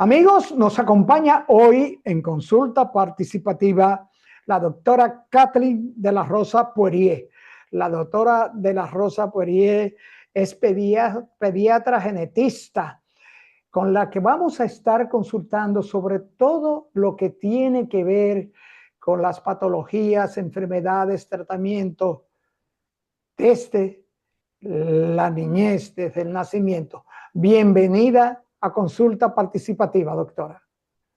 Amigos, nos acompaña hoy en consulta participativa la doctora Kathleen de la Rosa Poirier. La doctora de la Rosa Poirier es pediatra genetista, con la que vamos a estar consultando sobre todo lo que tiene que ver con las patologías, enfermedades, tratamientos desde la niñez, desde el nacimiento. Bienvenida a consulta participativa, doctora.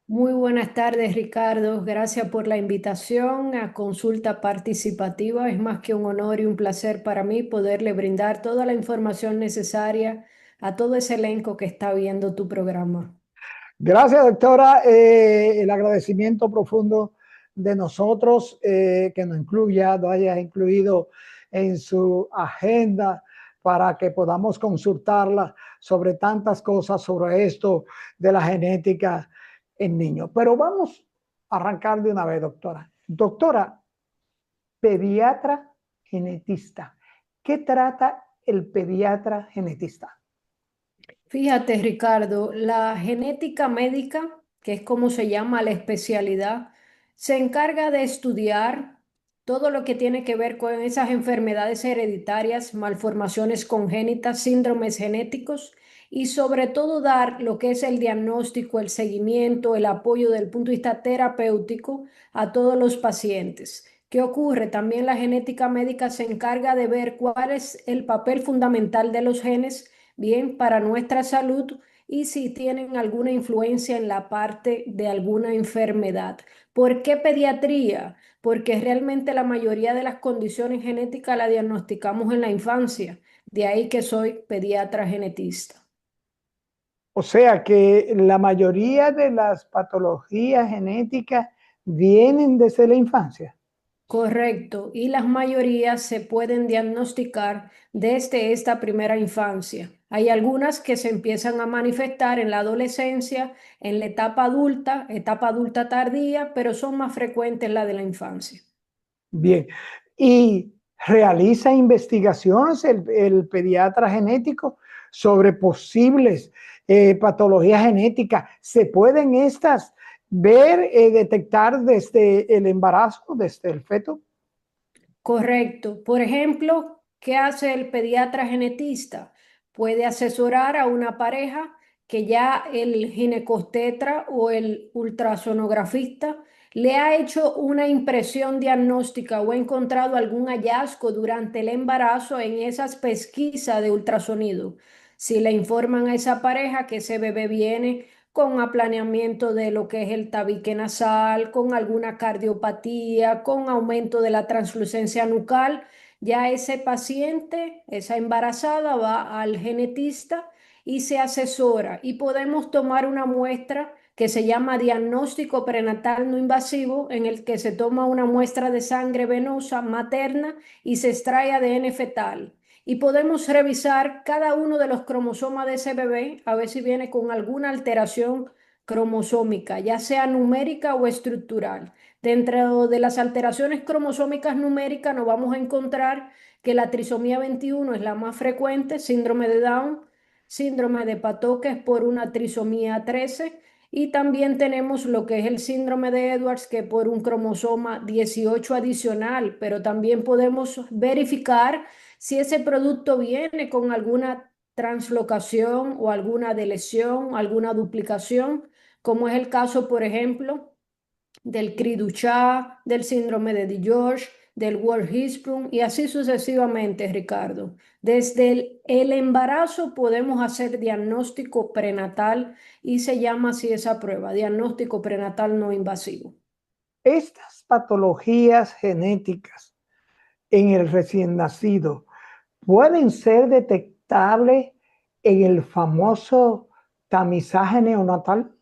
Muy buenas tardes, Ricardo. Gracias por la invitación a consulta participativa. Es más que un honor y un placer para mí poderle brindar toda la información necesaria a todo ese elenco que está viendo tu programa. Gracias, doctora. El agradecimiento profundo de nosotros que nos incluya, nos haya incluido en su agenda para que podamos consultarla sobre tantas cosas, sobre esto de la genética en niños. Pero vamos a arrancar de una vez, doctora. Doctora, pediatra genetista. ¿Qué trata el pediatra genetista? Fíjate, Ricardo, la genética médica, que es como se llama la especialidad, se encarga de estudiar todo lo que tiene que ver con esas enfermedades hereditarias, malformaciones congénitas, síndromes genéticos y sobre todo dar lo que es el diagnóstico, el seguimiento, el apoyo desde el punto de vista terapéutico a todos los pacientes. ¿Qué ocurre? También la genética médica se encarga de ver cuál es el papel fundamental de los genes bien para nuestra salud y si tienen alguna influencia en la parte de alguna enfermedad. ¿Por qué pediatría? Porque realmente la mayoría de las condiciones genéticas la diagnosticamos en la infancia. De ahí que soy pediatra genetista. O sea que la mayoría de las patologías genéticas vienen desde la infancia. Correcto, y las mayorías se pueden diagnosticar desde esta primera infancia. Hay algunas que se empiezan a manifestar en la adolescencia, en la etapa adulta tardía, pero son más frecuentes la de la infancia. Bien. Y realiza investigaciones el pediatra genético sobre posibles patologías genéticas. ¿Se pueden estas ver, detectar desde el embarazo, desde el feto? Correcto. Por ejemplo, ¿qué hace el pediatra genetista? Puede asesorar a una pareja que ya el ginecostetra o el ultrasonografista le ha hecho una impresión diagnóstica o ha encontrado algún hallazgo durante el embarazo en esas pesquisas de ultrasonido. Si le informan a esa pareja que ese bebé viene con aplaneamiento de lo que es el tabique nasal, con alguna cardiopatía, con aumento de la translucencia nucal, ya ese paciente, esa embarazada, va al genetista y se asesora y podemos tomar una muestra que se llama diagnóstico prenatal no invasivo, en el que se toma una muestra de sangre venosa materna y se extrae ADN fetal y podemos revisar cada uno de los cromosomas de ese bebé a ver si viene con alguna alteración cromosómica, ya sea numérica o estructural. Dentro de las alteraciones cromosómicas numéricas nos vamos a encontrar que la trisomía 21 es la más frecuente, síndrome de Down, síndrome de Patot, que es por una trisomía 13, y también tenemos lo que es el síndrome de Edwards, que por un cromosoma 18 adicional, pero también podemos verificar si ese producto viene con alguna translocación o alguna deleción, alguna duplicación, como es el caso, por ejemplo, del cri del síndrome de DiGeorge, del Ward-Hirschsprung y así sucesivamente, Ricardo. Desde el embarazo podemos hacer diagnóstico prenatal y se llama así esa prueba, diagnóstico prenatal no invasivo. Estas patologías genéticas en el recién nacido pueden ser detectables en el famoso tamizaje neonatal.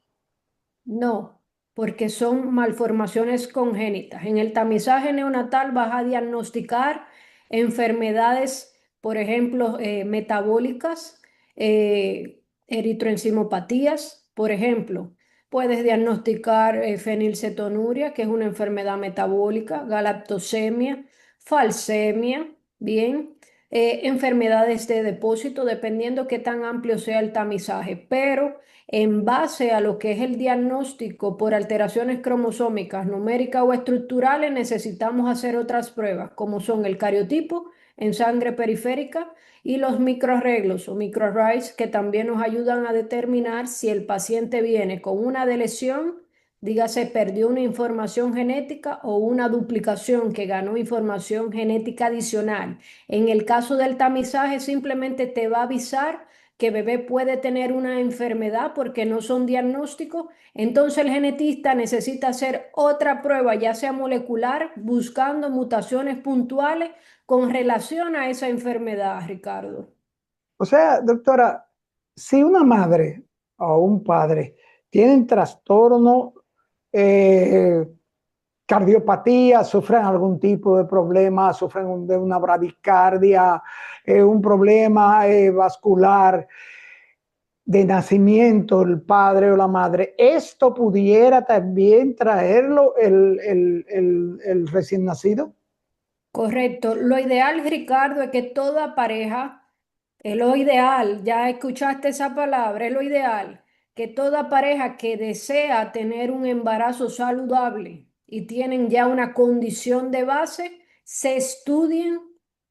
No, porque son malformaciones congénitas. En el tamizaje neonatal vas a diagnosticar enfermedades, por ejemplo, metabólicas, eritroencimopatías, por ejemplo. Puedes diagnosticar fenilcetonuria, que es una enfermedad metabólica, galactosemia, falsemia, bien, enfermedades de depósito, dependiendo qué tan amplio sea el tamizaje. Pero en base a lo que es el diagnóstico por alteraciones cromosómicas, numéricas o estructurales, necesitamos hacer otras pruebas, como son el cariotipo en sangre periférica y los microarreglos o microarrays, que también nos ayudan a determinar si el paciente viene con una deleción, dígase, perdió una información genética, o una duplicación que ganó información genética adicional. En el caso del tamizaje, simplemente te va a avisar que bebé puede tener una enfermedad porque no son diagnósticos. Entonces el genetista necesita hacer otra prueba, ya sea molecular, buscando mutaciones puntuales con relación a esa enfermedad, Ricardo. O sea, doctora, si una madre o un padre tienen trastorno, eh, cardiopatía, sufren algún tipo de problema, sufren de una bradicardia, un problema vascular de nacimiento, el padre o la madre, esto pudiera también traerlo el recién nacido. Correcto. Lo ideal, Ricardo, es que toda pareja, es lo ideal, ya escuchaste esa palabra, es lo ideal, que toda pareja que desea tener un embarazo saludable y tienen ya una condición de base, se estudien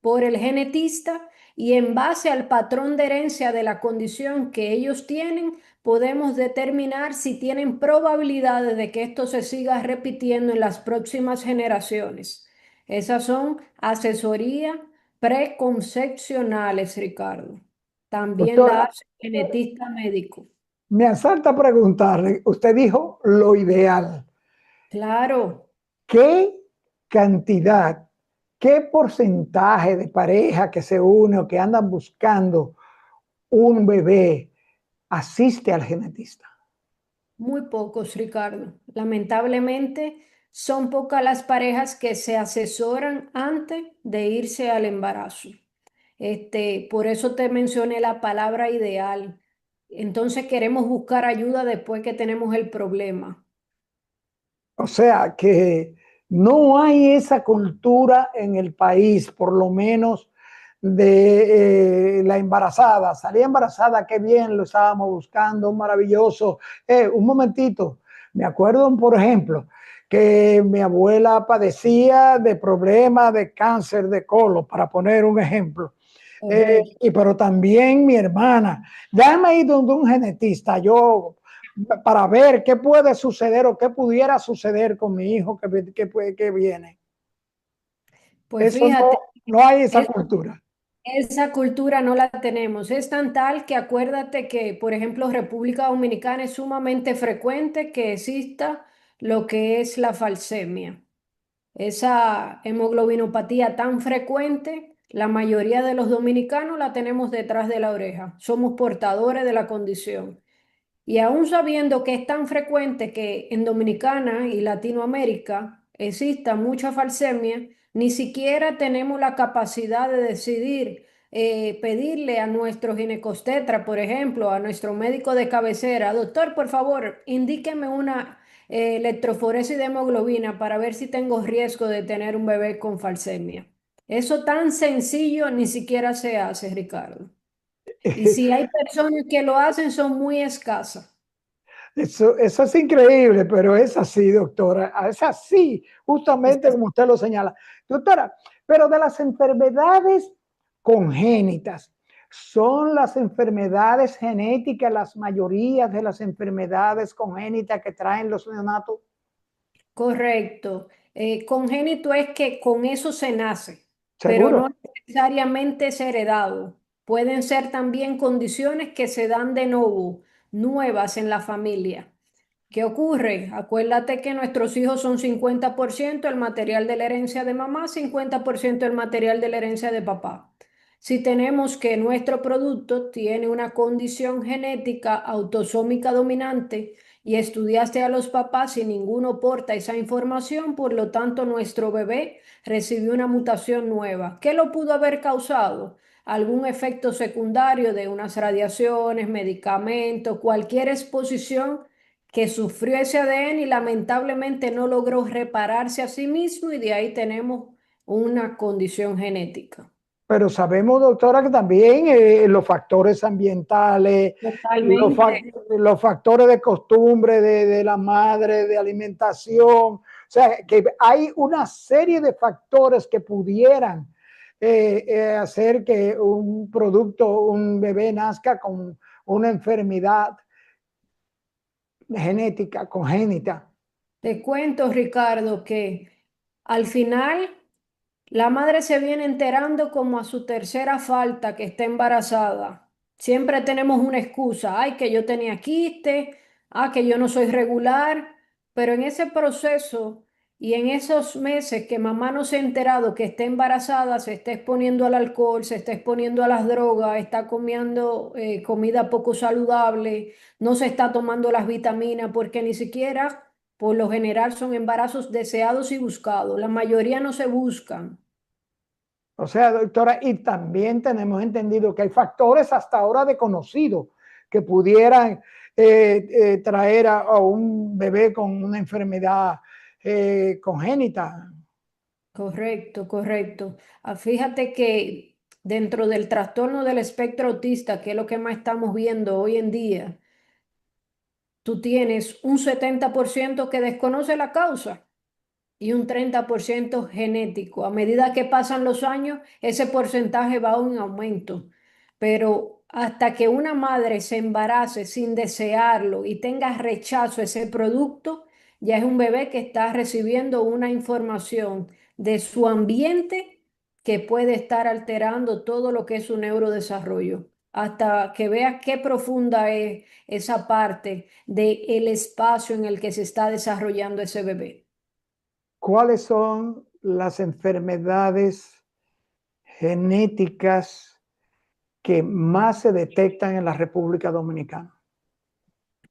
por el genetista, y en base al patrón de herencia de la condición que ellos tienen, podemos determinar si tienen probabilidades de que esto se siga repitiendo en las próximas generaciones. Esas son asesorías preconcepcionales, Ricardo. También la Doctora, hace el genetista médico. me asalta preguntarle, usted dijo lo ideal. Claro, ¿Qué cantidad, qué porcentaje de pareja que se une o que andan buscando un bebé asiste al genetista? muy pocos, Ricardo. Lamentablemente, son pocas las parejas que se asesoran antes de irse al embarazo. Por eso te mencioné la palabra ideal. Entonces queremos buscar ayuda después que tenemos el problema. O sea que no hay esa cultura en el país, por lo menos de la embarazada. Salí embarazada, qué bien, lo estábamos buscando, maravilloso. Un momentito, me acuerdo, por ejemplo, que mi abuela padecía de problemas de cáncer de colon, para poner un ejemplo. Correcto. Pero también mi hermana, déjame ir donde un genetista, yo para ver qué puede suceder o qué pudiera suceder con mi hijo que viene. Pues Eso fíjate, no hay esa es- cultura. esa cultura no la tenemos. Es tan tal que acuérdate que, por ejemplo, República Dominicana es sumamente frecuente que exista lo que es la falsemia. Esa hemoglobinopatía tan frecuente, la mayoría de los dominicanos la tenemos detrás de la oreja. Somos portadores de la condición. Y aún sabiendo que es tan frecuente que en Dominicana y Latinoamérica exista mucha falsemia, ni siquiera tenemos la capacidad de decidir pedirle a nuestro ginecostetra, por ejemplo, a nuestro médico de cabecera: doctor, por favor, indíqueme una electroforesis de hemoglobina para ver si tengo riesgo de tener un bebé con falsemia. Eso tan sencillo ni siquiera se hace, Ricardo. Y si hay personas que lo hacen, son muy escasas. Eso es increíble, pero es así, doctora. Es así, justamente Esas- como usted lo señala. Doctora, pero de las enfermedades congénitas, ¿son las enfermedades genéticas las mayorías de las enfermedades congénitas que traen los neonatos? Correcto. Congénito es que con eso se nace, pero Seguro. no necesariamente es heredado. Pueden ser también condiciones que se dan de nuevo, nuevas en la familia. ¿Qué ocurre? Acuérdate que nuestros hijos son 50% el material de la herencia de mamá, 50% el material de la herencia de papá. Si tenemos que nuestro producto tiene una condición genética autosómica dominante y estudiaste a los papás y ninguno porta esa información, por lo tanto nuestro bebé recibió una mutación nueva. ¿Qué lo pudo haber causado? Algún efecto secundario de unas radiaciones, medicamentos, cualquier exposición que sufrió ese ADN y lamentablemente no logró repararse a sí mismo, y de ahí tenemos una condición genética. Pero sabemos, doctora, que también los factores ambientales, los, Totalmente. fa- los factores de costumbre de la madre, de alimentación, o sea, que hay una serie de factores que pudieran hacer que un producto, un bebé nazca con una enfermedad genética, congénita. Te cuento, Ricardo, que al final la madre se viene enterando como a su tercera falta que está embarazada. Siempre tenemos una excusa, ay, que yo tenía quiste, que yo no soy regular, pero en ese proceso y en esos meses que mamá no se ha enterado que está embarazada, se está exponiendo al alcohol, se está exponiendo a las drogas, está comiendo comida poco saludable, no se está tomando las vitaminas porque ni siquiera, por lo general, son embarazos deseados y buscados. La mayoría no se buscan. O sea, doctora, y también tenemos entendido que hay factores hasta ahora desconocidos que pudieran traer a un bebé con una enfermedad congénita. Correcto, correcto. Fíjate que dentro del trastorno del espectro autista, que es lo que más estamos viendo hoy en día, tú tienes un 70% que desconoce la causa y un 30% genético. A medida que pasan los años, ese porcentaje va en aumento. Pero hasta que una madre se embarace sin desearlo y tenga rechazo a ese producto, ya es un bebé que está recibiendo una información de su ambiente que puede estar alterando todo lo que es su neurodesarrollo. Hasta que veas qué profunda es esa parte del espacio en el que se está desarrollando ese bebé. ¿Cuáles son las enfermedades genéticas que más se detectan en la República Dominicana?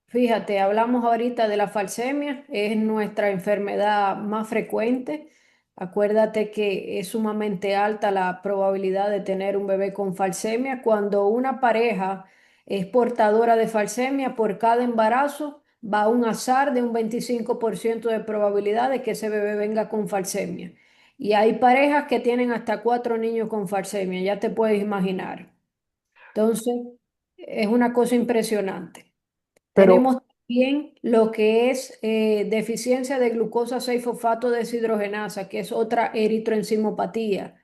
Fíjate, hablamos ahorita de la falsemia, es nuestra enfermedad más frecuente. Acuérdate que es sumamente alta la probabilidad de tener un bebé con falsemia. Cuando una pareja es portadora de falsemia, por cada embarazo va un azar de un 25% de probabilidad de que ese bebé venga con falsemia. Y hay parejas que tienen hasta 4 niños con falsemia, ya te puedes imaginar. Entonces, es una cosa impresionante. Pero Tenemos también lo que es deficiencia de glucosa 6-fosfato deshidrogenasa, que es otra eritroenzimopatía,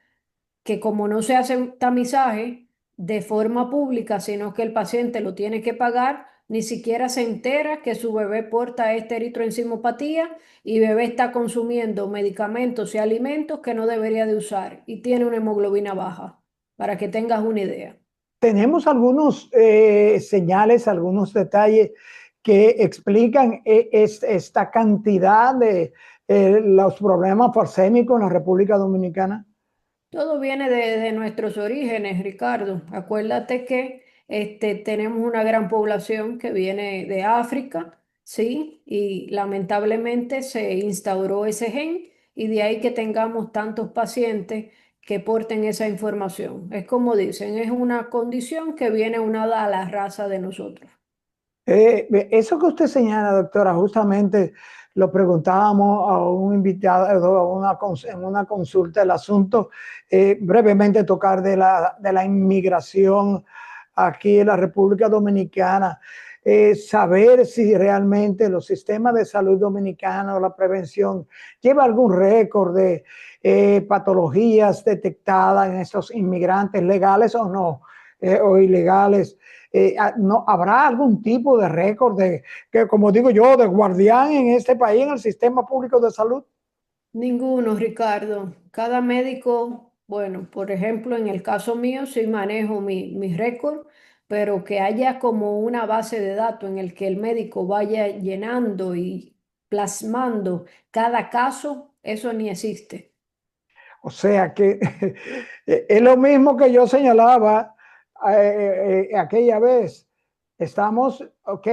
que como no se hace un tamizaje de forma pública, sino que el paciente lo tiene que pagar, ni siquiera se entera que su bebé porta esta eritroenzimopatía y bebé está consumiendo medicamentos y alimentos que no debería de usar y tiene una hemoglobina baja, para que tengas una idea. tenemos algunos señales, algunos detalles que explican esta cantidad de los problemas falsémicos en la República Dominicana. Todo viene de nuestros orígenes, Ricardo. Acuérdate que tenemos una gran población que viene de África, ¿sí? Y lamentablemente se instauró ese gen y de ahí que tengamos tantos pacientes que porten esa información. Es como dicen, es una condición que viene unada a la raza de nosotros. Eso que usted señala, doctora, justamente lo preguntábamos a un invitado en una consulta, el asunto, brevemente tocar de la inmigración aquí en la República Dominicana, saber si realmente los sistemas de salud dominicanos, la prevención, lleva algún récord de patologías detectadas en esos inmigrantes legales o no, o ilegales. No, ¿habrá algún tipo de récord de, que, como digo yo, de guardián en este país, en el sistema público de salud? Ninguno, Ricardo. Cada médico, bueno, por ejemplo, en el caso mío, sí manejo mi récord, pero que haya como una base de datos en el que el médico vaya llenando y plasmando cada caso, eso ni existe. O sea que es lo mismo que yo señalaba aquella vez. Estamos, ok,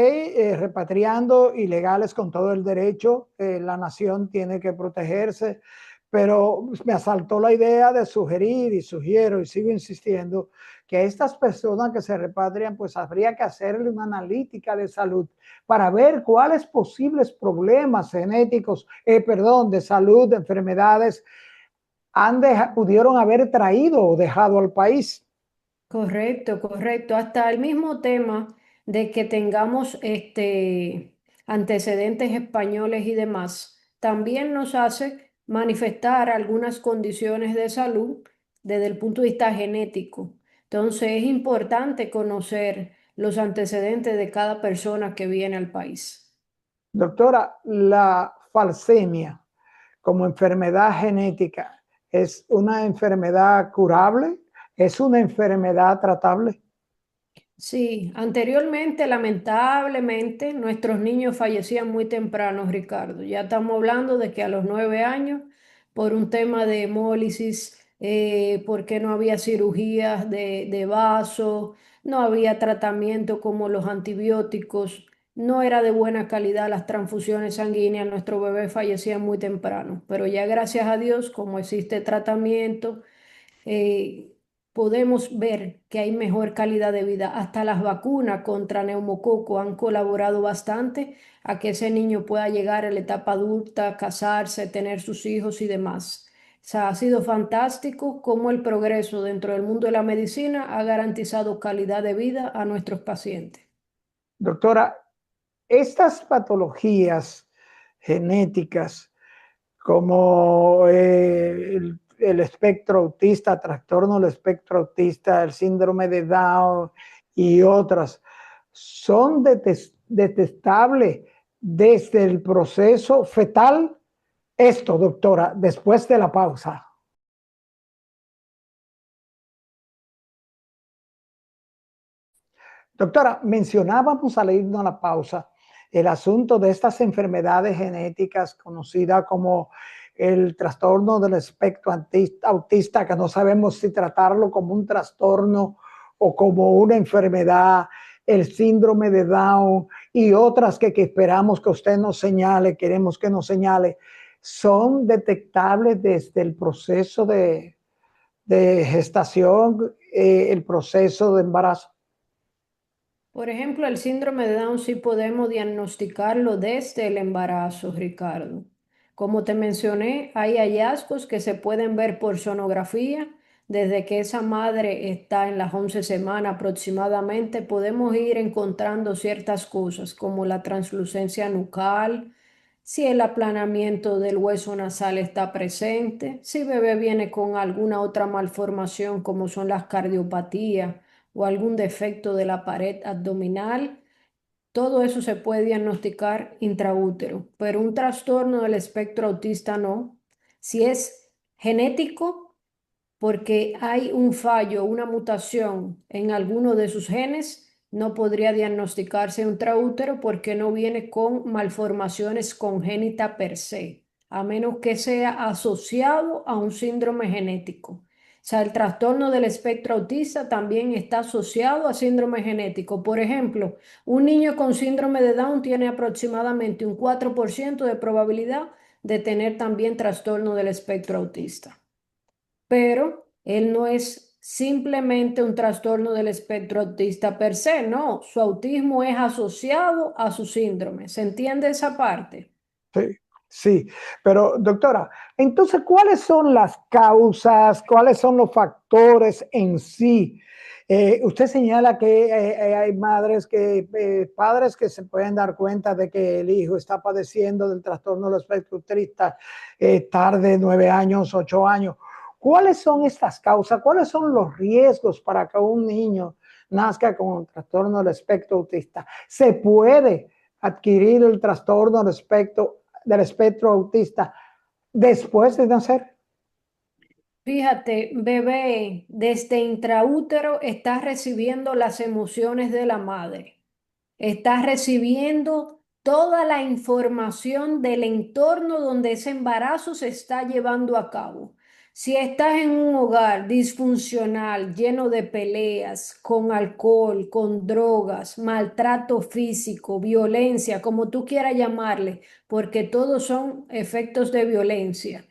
repatriando ilegales con todo el derecho, la nación tiene que protegerse, pero me asaltó la idea de sugerir y sugiero y sigo insistiendo que a estas personas que se repatrian, pues habría que hacerle una analítica de salud para ver cuáles posibles problemas genéticos, perdón, de salud, de enfermedades pudieron haber traído o dejado al país. Correcto, correcto. Hasta el mismo tema de que tengamos antecedentes españoles y demás, también nos hace manifestar algunas condiciones de salud desde el punto de vista genético. Entonces es importante conocer los antecedentes de cada persona que viene al país. Doctora, la falsemia como enfermedad genética es una enfermedad curable, es una enfermedad tratable. Sí, anteriormente, lamentablemente, nuestros niños fallecían muy temprano, Ricardo. Ya estamos hablando de que a los 9 años, por un tema de hemólisis, porque no había cirugías de vaso, no había tratamiento como los antibióticos, no era de buena calidad las transfusiones sanguíneas, nuestros bebés fallecían muy temprano. Pero ya gracias a Dios, como existe tratamiento, eh, podemos ver que hay mejor calidad de vida. Hasta las vacunas contra neumococo han colaborado bastante a que ese niño pueda llegar a la etapa adulta, casarse, tener sus hijos y demás. O sea, ha sido fantástico cómo el progreso dentro del mundo de la medicina ha garantizado calidad de vida a nuestros pacientes. Doctora, estas patologías genéticas como el espectro autista, trastorno del espectro autista, el síndrome de Down y otras, son detectables desde el proceso fetal. Esto, doctora, después de la pausa. Doctora, mencionábamos al irnos a la pausa el asunto de estas enfermedades genéticas conocidas como el trastorno del espectro autista, que no sabemos si tratarlo como un trastorno o como una enfermedad, el síndrome de Down y otras que esperamos que usted nos señale, queremos que nos señale, son detectables desde el proceso de gestación, el proceso de embarazo. Por ejemplo, el síndrome de Down sí podemos diagnosticarlo desde el embarazo, Ricardo. Como te mencioné, hay hallazgos que se pueden ver por sonografía. Desde que esa madre está en las 11 semanas aproximadamente, podemos ir encontrando ciertas cosas como la translucencia nucal, si el aplanamiento del hueso nasal está presente, si bebé viene con alguna otra malformación como son las cardiopatías o algún defecto de la pared abdominal, todo eso se puede diagnosticar intraútero, pero un trastorno del espectro autista no. Si es genético, porque hay un fallo, una mutación en alguno de sus genes, no podría diagnosticarse intraútero porque no viene con malformaciones congénitas per se, a menos que sea asociado a un síndrome genético. O sea, el trastorno del espectro autista también está asociado a síndrome genético. Por ejemplo, un niño con síndrome de Down tiene aproximadamente un 4% de probabilidad de tener también trastorno del espectro autista, pero él no es simplemente un trastorno del espectro autista per se, no, su autismo es asociado a su síndrome. ¿Se entiende esa parte? Sí, sí, pero doctora, entonces, ¿cuáles son las causas, cuáles son los factores en sí? Usted señala que hay padres que se pueden dar cuenta de que el hijo está padeciendo del trastorno del espectro autista tarde, 9 años, 8 años. ¿Cuáles son estas causas? ¿Cuáles son los riesgos para que un niño nazca con un trastorno del espectro autista? ¿Se puede adquirir el trastorno del espectro autista después de nacer? Fíjate, bebé, desde intraútero está recibiendo las emociones de la madre. Estás recibiendo toda la información del entorno donde ese embarazo se está llevando a cabo. Si estás en un hogar disfuncional, lleno de peleas, con alcohol, con drogas, maltrato físico, violencia, como tú quieras llamarle, porque todos son efectos de violencia.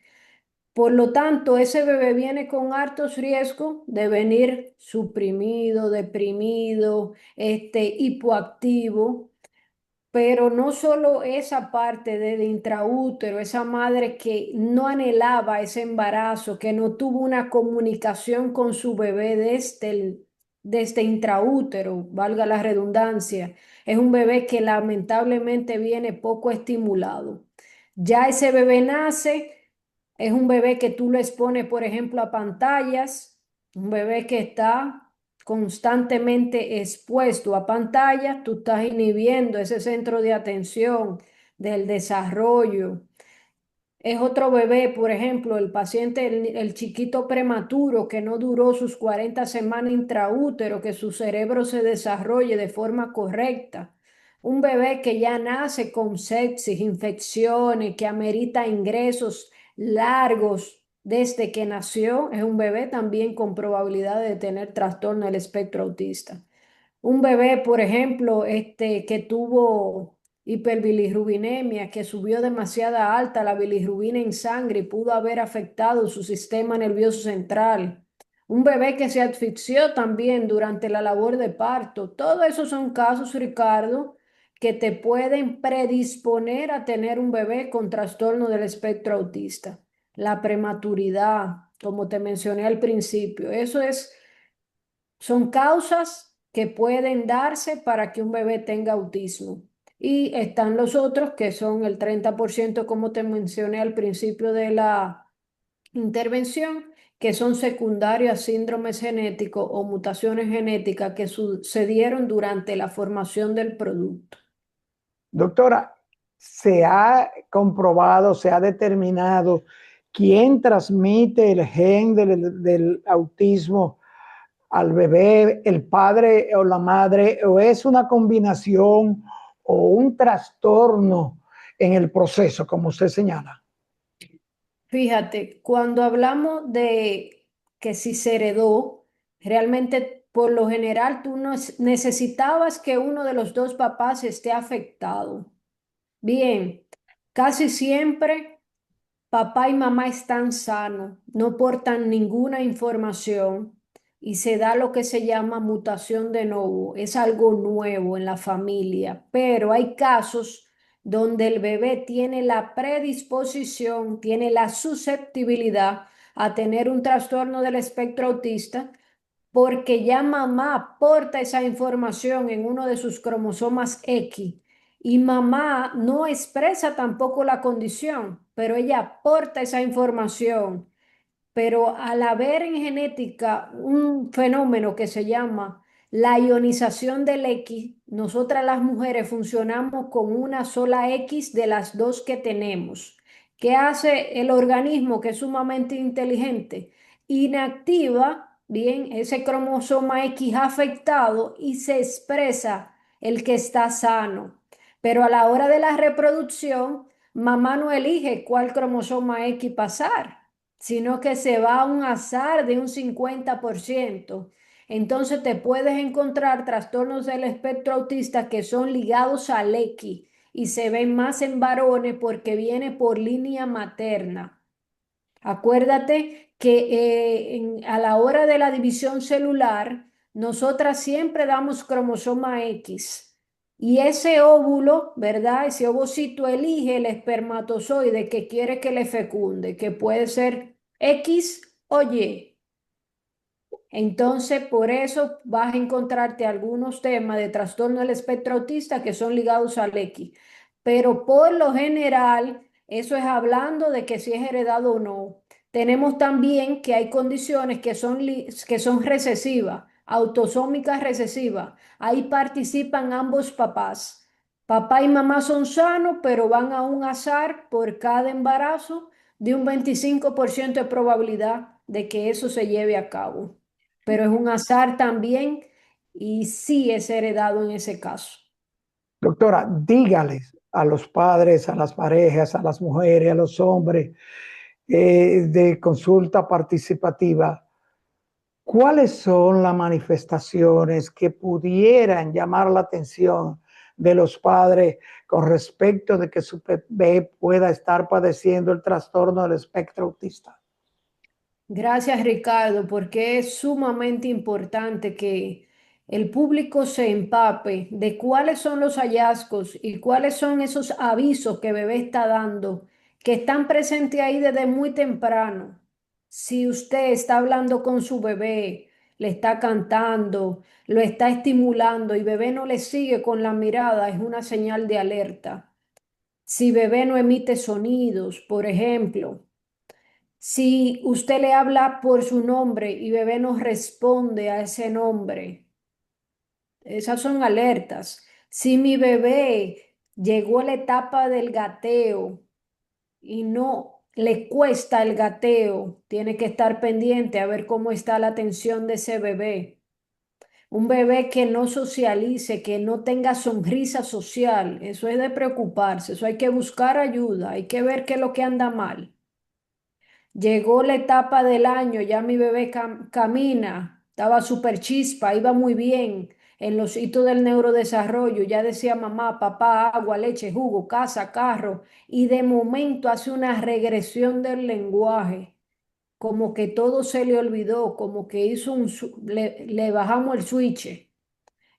Por lo tanto, ese bebé viene con hartos riesgos de venir suprimido, deprimido, hipoactivo, pero no solo esa parte del intraútero, esa madre que no anhelaba ese embarazo, que no tuvo una comunicación con su bebé desde intraútero, valga la redundancia, es un bebé que lamentablemente viene poco estimulado. Ya ese bebé nace, es un bebé que tú lo expones, por ejemplo, a pantallas, un bebé que está constantemente expuesto a pantalla, tú estás inhibiendo ese centro de atención del desarrollo. Es otro bebé, por ejemplo, el paciente, el chiquito prematuro que no duró sus 40 semanas intraútero, que su cerebro se desarrolle de forma correcta. Un bebé que ya nace con sepsis, infecciones, que amerita ingresos largos desde que nació, es un bebé también con probabilidad de tener trastorno del espectro autista. Un bebé, por ejemplo, que tuvo hiperbilirrubinemia, que subió demasiada alta la bilirrubina en sangre y pudo haber afectado su sistema nervioso central. Un bebé que se asfixió también durante la labor de parto. Todo eso son casos, Ricardo, que te pueden predisponer a tener un bebé con trastorno del espectro autista. La prematuridad, como te mencioné al principio, son causas que pueden darse para que un bebé tenga autismo. Y están los otros que son el 30%, como te mencioné al principio de la intervención, que son secundarios a síndromes genéticos o mutaciones genéticas que sucedieron durante la formación del producto. Doctora, ¿se ha comprobado, se ha determinado quién transmite el gen del autismo al bebé, el padre o la madre, o es una combinación o un trastorno en el proceso, como usted señala? Fíjate, cuando hablamos de que si se heredó, realmente por lo general tú no necesitabas que uno de los dos papás esté afectado. Bien, casi siempre papá y mamá están sanos, no portan ninguna información y se da lo que se llama mutación de novo. Es algo nuevo en la familia, pero hay casos donde el bebé tiene la predisposición, tiene la susceptibilidad a tener un trastorno del espectro autista porque ya mamá aporta esa información en uno de sus cromosomas X y mamá no expresa tampoco la condición, pero ella aporta esa información. Pero al haber en genética un fenómeno que se llama la ionización del X, nosotras las mujeres funcionamos con una sola X de las dos que tenemos. ¿Qué hace el organismo que es sumamente inteligente? Inactiva, bien, ese cromosoma X afectado y se expresa el que está sano. Pero a la hora de la reproducción, mamá no elige cuál cromosoma X pasar, sino que se va a un azar de un 50%. Entonces te puedes encontrar trastornos del espectro autista que son ligados al X y se ven más en varones porque viene por línea materna. Acuérdate que a la hora de la división celular, nosotras siempre damos cromosoma X. Y ese óvulo, ¿verdad? Ese ovocito elige el espermatozoide que quiere que le fecunde, que puede ser X o Y. Entonces, por eso vas a encontrarte algunos temas de trastorno del espectro autista que son ligados al X. Pero por lo general, eso es hablando de que si es heredado o no. Tenemos también que hay condiciones que son recesivas, autosómicas recesivas. Ahí participan ambos papás. Papá y mamá son sanos, pero van a un azar por cada embarazo de un 25% de probabilidad de que eso se lleve a cabo, pero es un azar también y sí es heredado en ese caso. Doctora, dígales a los padres, a las parejas, a las mujeres, a los hombres de consulta participativa, ¿cuáles son las manifestaciones que pudieran llamar la atención de los padres con respecto de que su bebé pueda estar padeciendo el trastorno del espectro autista? Gracias, Ricardo, porque es sumamente importante que el público se empape de cuáles son los hallazgos y cuáles son esos avisos que bebé está dando, que están presentes ahí desde muy temprano. Si usted está hablando con su bebé, le está cantando, lo está estimulando y bebé no le sigue con la mirada, es una señal de alerta. Si bebé no emite sonidos, por ejemplo, si usted le habla por su nombre y bebé no responde a ese nombre, esas son alertas. Si mi bebé llegó a la etapa del gateo y no le cuesta el gateo, tiene que estar pendiente a ver cómo está la atención de ese bebé. Un bebé que no socialice, que no tenga sonrisa social, eso es de preocuparse, eso hay que buscar ayuda, hay que ver qué es lo que anda mal. Llegó la etapa del año, ya mi bebé camina, estaba súper chispa, iba muy bien en los hitos del neurodesarrollo, ya decía mamá, papá, agua, leche, jugo, casa, carro, y de momento hace una regresión del lenguaje, como que todo se le olvidó, como que hizo le bajamos el switch.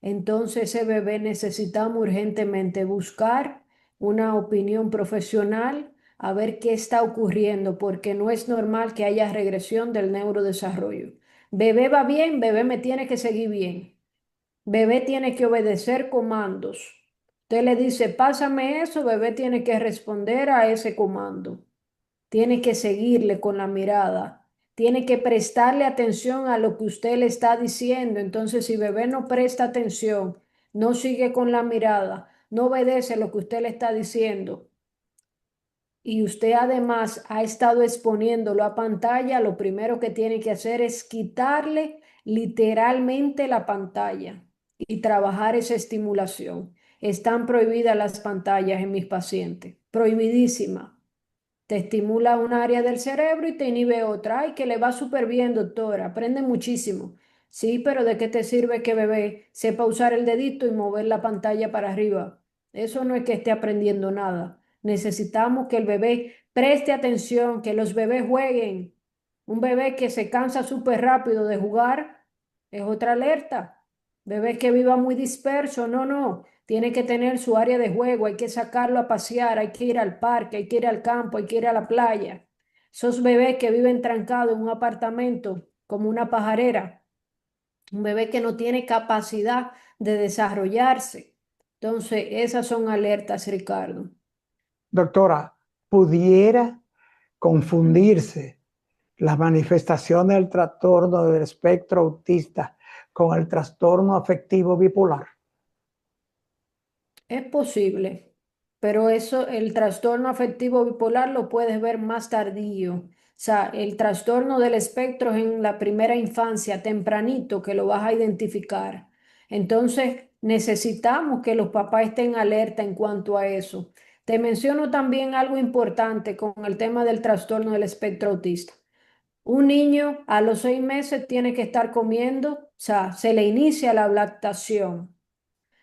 Entonces ese bebé necesitamos urgentemente buscar una opinión profesional a ver qué está ocurriendo, porque no es normal que haya regresión del neurodesarrollo. Bebé va bien, bebé me tiene que seguir bien. Bebé tiene que obedecer comandos. Usted le dice, pásame eso, bebé tiene que responder a ese comando. Tiene que seguirle con la mirada, tiene que prestarle atención a lo que usted le está diciendo. Entonces, si bebé no presta atención, no sigue con la mirada, no obedece lo que usted le está diciendo y usted además ha estado exponiéndolo a pantalla, lo primero que tiene que hacer es quitarle literalmente la pantalla y trabajar esa estimulación. Están prohibidas las pantallas en mis pacientes, prohibidísima. Te estimula un área del cerebro y te inhibe otra. Ay, que le va súper bien, doctora. Aprende muchísimo. Sí, pero ¿de qué te sirve que bebé sepa usar el dedito y mover la pantalla para arriba? Eso no es que esté aprendiendo nada. Necesitamos que el bebé preste atención, que los bebés jueguen. Un bebé que se cansa súper rápido de jugar es otra alerta. Bebé que viva muy disperso, no, no. Tiene que tener su área de juego, hay que sacarlo a pasear, hay que ir al parque, hay que ir al campo, hay que ir a la playa. Esos bebés que viven trancados en un apartamento como una pajarera, un bebé que no tiene capacidad de desarrollarse. Entonces, esas son alertas, Ricardo. Doctora, ¿pudiera confundirse las manifestaciones del trastorno del espectro autista con el trastorno afectivo bipolar? Es posible, pero eso, el trastorno afectivo bipolar lo puedes ver más tardío. O sea, el trastorno del espectro es en la primera infancia, tempranito, que lo vas a identificar. Entonces, necesitamos que los papás estén alerta en cuanto a eso. Te menciono también algo importante con el tema del trastorno del espectro autista. Un niño a los 6 meses tiene que estar comiendo, o sea, se le inicia la lactación.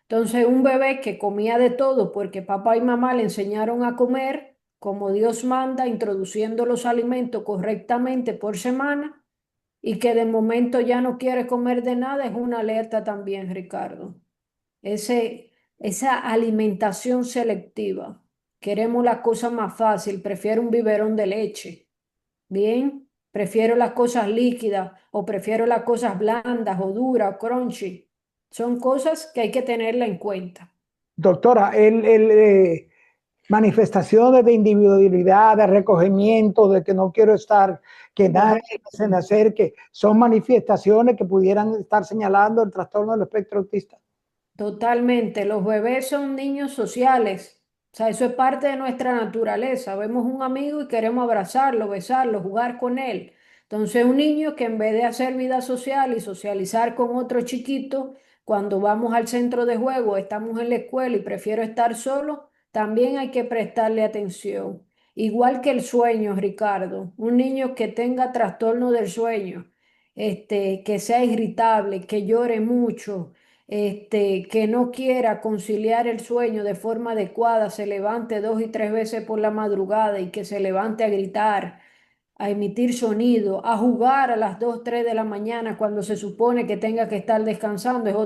Entonces, un bebé que comía de todo porque papá y mamá le enseñaron a comer como Dios manda, introduciendo los alimentos correctamente por semana y que de momento ya no quiere comer de nada, es una alerta también, Ricardo. Esa alimentación selectiva. Queremos la cosa más fácil, prefiero un biberón de leche. Bien, prefiero las cosas líquidas o prefiero las cosas blandas o duras o crunchy. Son cosas que hay que tenerla en cuenta. Doctora, manifestaciones de individualidad, de recogimiento, de que no quiero estar, que nadie Correcto. se me acerque, son manifestaciones que pudieran estar señalando el trastorno del espectro autista. Totalmente. Los bebés son niños sociales. O sea, eso es parte de nuestra naturaleza. Vemos un amigo y queremos abrazarlo, besarlo, jugar con él. Entonces, un niño que en vez de hacer vida social y socializar con otro chiquito, cuando vamos al centro de juego, estamos en la escuela y prefiero estar solo, también hay que prestarle atención. Igual que el sueño, Ricardo. Un niño que tenga trastorno del sueño, que sea irritable, que llore mucho, que no quiera conciliar el sueño de forma adecuada, se levante 2 y 3 veces por la madrugada y que se levante a gritar. a emitir sonido, a jugar a las 2, 3 de la mañana cuando se supone que tenga que estar descansando, es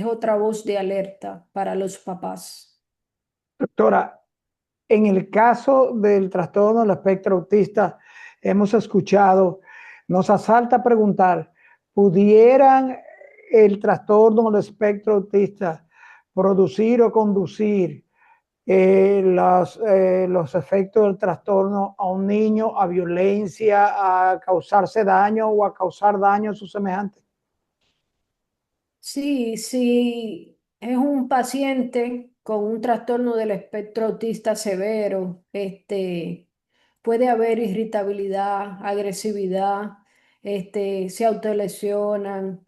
otra voz de alerta para los papás. Doctora, en el caso del trastorno del espectro autista, hemos escuchado, nos asalta preguntar, ¿pudieran el trastorno del espectro autista producir o conducir los efectos del trastorno a un niño, a violencia, a causarse daño o a causar daño a sus semejantes? Sí, sí, es un paciente con un trastorno del espectro autista severo, puede haber irritabilidad, agresividad, se autolesionan,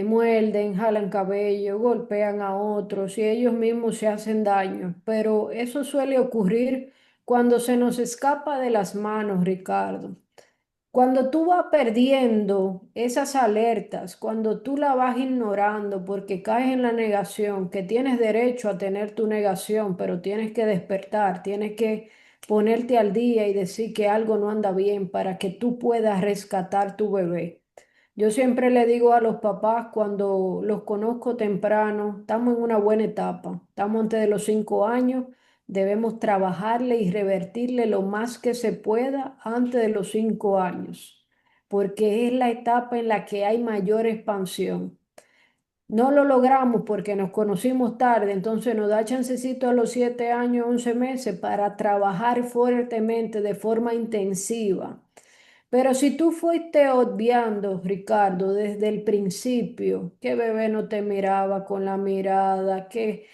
muerden, jalan cabello, golpean a otros y ellos mismos se hacen daño. Pero eso suele ocurrir cuando se nos escapa de las manos, Ricardo. Cuando tú vas perdiendo esas alertas, cuando tú la vas ignorando porque caes en la negación, que tienes derecho a tener tu negación, pero tienes que despertar, tienes que ponerte al día y decir que algo no anda bien para que tú puedas rescatar tu bebé. Yo siempre le digo a los papás cuando los conozco temprano, estamos en una buena etapa, estamos antes de los 5 años, debemos trabajarle y revertirle lo más que se pueda antes de los 5 años, porque es la etapa en la que hay mayor expansión. No lo logramos porque nos conocimos tarde, entonces nos da chancecito a los 7 años, 11 meses para trabajar fuertemente de forma intensiva. Pero si tú fuiste obviando, Ricardo, desde el principio, que bebé no te miraba con la mirada, que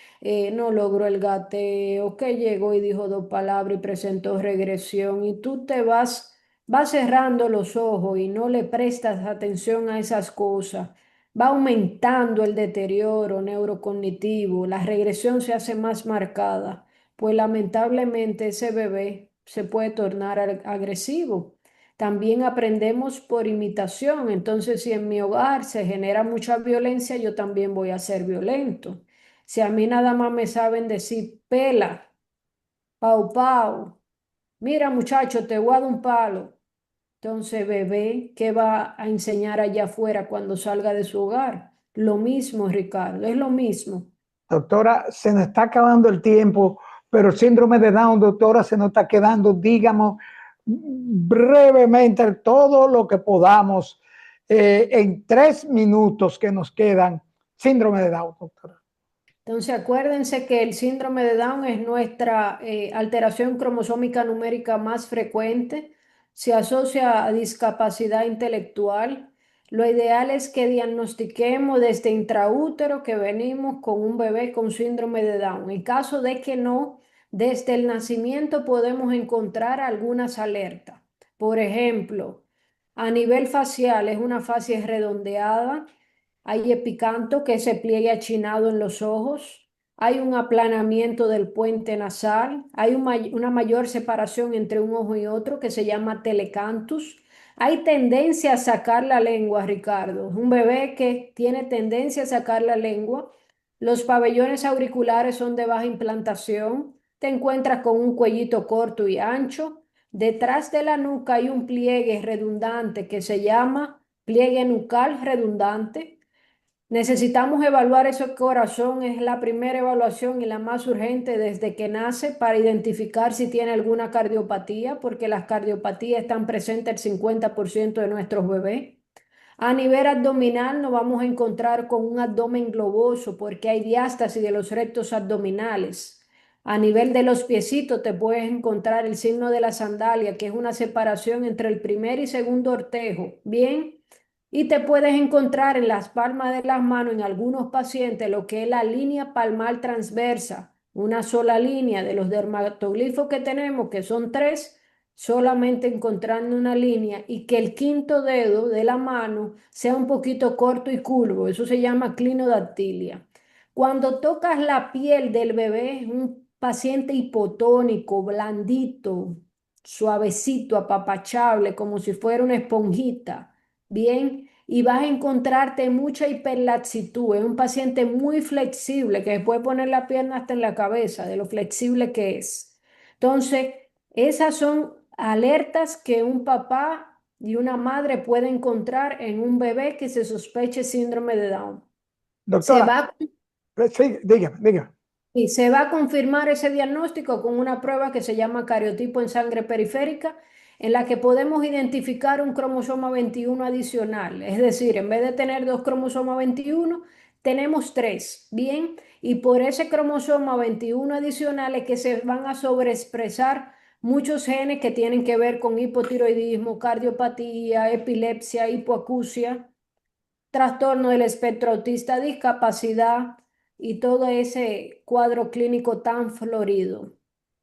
no logró el gateo, que llegó y dijo 2 palabras y presentó regresión, y tú vas cerrando los ojos y no le prestas atención a esas cosas, va aumentando el deterioro neurocognitivo, la regresión se hace más marcada, pues lamentablemente ese bebé se puede tornar agresivo. También aprendemos por imitación. Entonces, si en mi hogar se genera mucha violencia, yo también voy a ser violento. Si a mí nada más me saben decir pela, pau pau, mira muchacho, te voy a dar un palo. Entonces, bebé, ¿qué va a enseñar allá afuera cuando salga de su hogar? Lo mismo, Ricardo, es lo mismo. Doctora, se nos está acabando el tiempo, pero el síndrome de Down, doctora, se nos está quedando, digamos, brevemente todo lo que podamos en 3 minutos que nos quedan. Síndrome de Down, doctora. Entonces, acuérdense que el síndrome de Down es nuestra alteración cromosómica numérica más frecuente. Se asocia a discapacidad intelectual. Lo ideal es que diagnostiquemos desde intraútero que venimos con un bebé con síndrome de Down. En caso de que no, desde el nacimiento podemos encontrar algunas alertas. Por ejemplo, a nivel facial es una facie redondeada. Hay epicanto, que es ese pliegue achinado en los ojos. Hay un aplanamiento del puente nasal. Hay una mayor separación entre un ojo y otro que se llama telecanthus. Hay tendencia a sacar la lengua, Ricardo. Un bebé que tiene tendencia a sacar la lengua. Los pabellones auriculares son de baja implantación. Te encuentras con un cuellito corto y ancho. Detrás de la nuca hay un pliegue redundante que se llama pliegue nucal redundante. Necesitamos evaluar ese corazón, es la primera evaluación y la más urgente desde que nace para identificar si tiene alguna cardiopatía, porque las cardiopatías están presentes el 50% de nuestros bebés. A nivel abdominal nos vamos a encontrar con un abdomen globoso porque hay diástasis de los rectos abdominales. A nivel de los piecitos te puedes encontrar el signo de la sandalia, que es una separación entre el primer y segundo ortejo. Bien. Y te puedes encontrar en las palmas de las manos en algunos pacientes lo que es la línea palmar transversa, una sola línea de los dermatoglifos que tenemos, que son tres, solamente encontrando una línea y que el quinto dedo de la mano sea un poquito corto y curvo. Eso se llama clinodactilia. Cuando tocas la piel del bebé, es un paciente hipotónico, blandito, suavecito, apapachable, como si fuera una esponjita. Bien, y vas a encontrarte mucha hiperlaxitud. Es un paciente muy flexible que puede poner la pierna hasta en la cabeza de lo flexible que es. Entonces, esas son alertas que un papá y una madre pueden encontrar en un bebé que se sospeche síndrome de Down. Se Doctora, va, sí, dígame, dígame. y se va a confirmar ese diagnóstico con una prueba que se llama cariotipo en sangre periférica, en la que podemos identificar un cromosoma 21 adicional. Es decir, en vez de tener dos cromosomas 21, tenemos tres. Bien, y por ese cromosoma 21 adicional es que se van a sobreexpresar muchos genes que tienen que ver con hipotiroidismo, cardiopatía, epilepsia, hipoacusia, trastorno del espectro autista, discapacidad y todo ese cuadro clínico tan florido.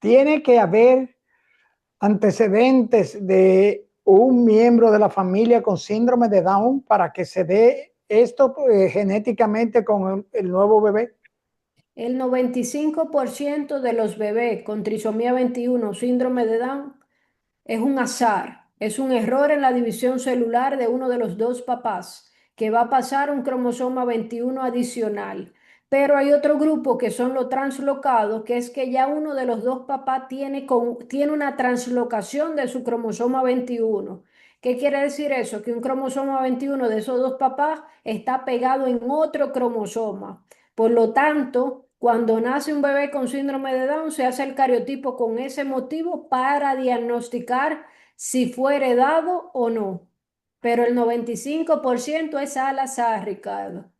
Tiene que haber antecedentes de un miembro de la familia con síndrome de Down para que se dé esto genéticamente con el nuevo bebé. El 95% de los bebés con trisomía 21 síndrome de Down es un azar, es un error en la división celular de uno de los dos papás, que va a pasar un cromosoma 21 adicional. Pero hay otro grupo que son los translocados, que es que ya uno de los dos papás tiene una translocación de su cromosoma 21. ¿Qué quiere decir eso? Que un cromosoma 21 de esos dos papás está pegado en otro cromosoma. Por lo tanto, cuando nace un bebé con síndrome de Down, se hace el cariotipo con ese motivo para diagnosticar si fue heredado o no. Pero el 95% es al azar, Ricardo.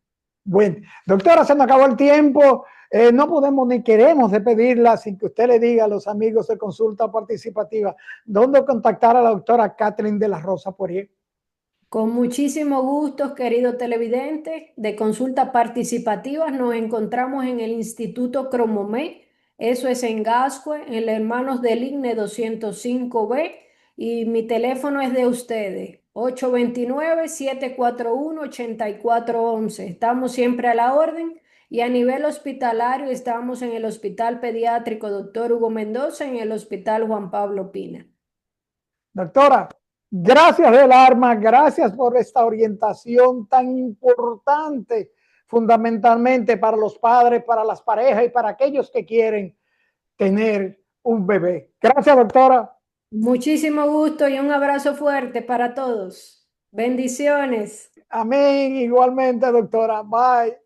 Bueno, doctora, se nos acabó el tiempo. No podemos ni queremos despedirla sin que usted le diga a los amigos de Consulta Participativa dónde contactar a la doctora Kathleen de la Rosa Poirier. Con muchísimo gusto, querido televidente, de consultas participativas nos encontramos en el Instituto Cromomé, eso es en Gascue, en el Hermanos del IGNE 205B, y mi teléfono es de ustedes, 829-741-8411. Estamos siempre a la orden y a nivel hospitalario estamos en el Hospital Pediátrico Dr. Hugo Mendoza, en el Hospital Juan Pablo Pina. Doctora, gracias del alma, gracias por esta orientación tan importante, fundamentalmente para los padres, para las parejas y para aquellos que quieren tener un bebé. Gracias, doctora. Muchísimo gusto y un abrazo fuerte para todos. Bendiciones. Amén. Igualmente, doctora. Bye.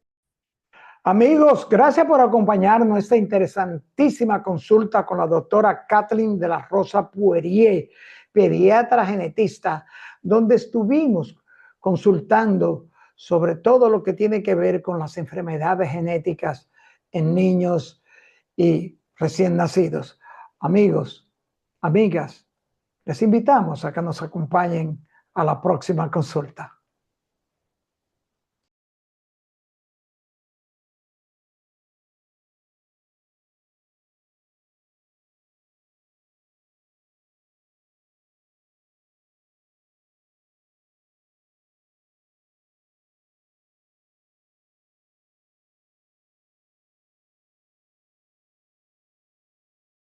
Amigos, gracias por acompañarnos en esta interesantísima consulta con la doctora Kathleen de la Rosa Poirier, pediatra genetista, donde estuvimos consultando sobre todo lo que tiene que ver con las enfermedades genéticas en niños y recién nacidos. Amigos, amigas, les invitamos a que nos acompañen a la próxima consulta.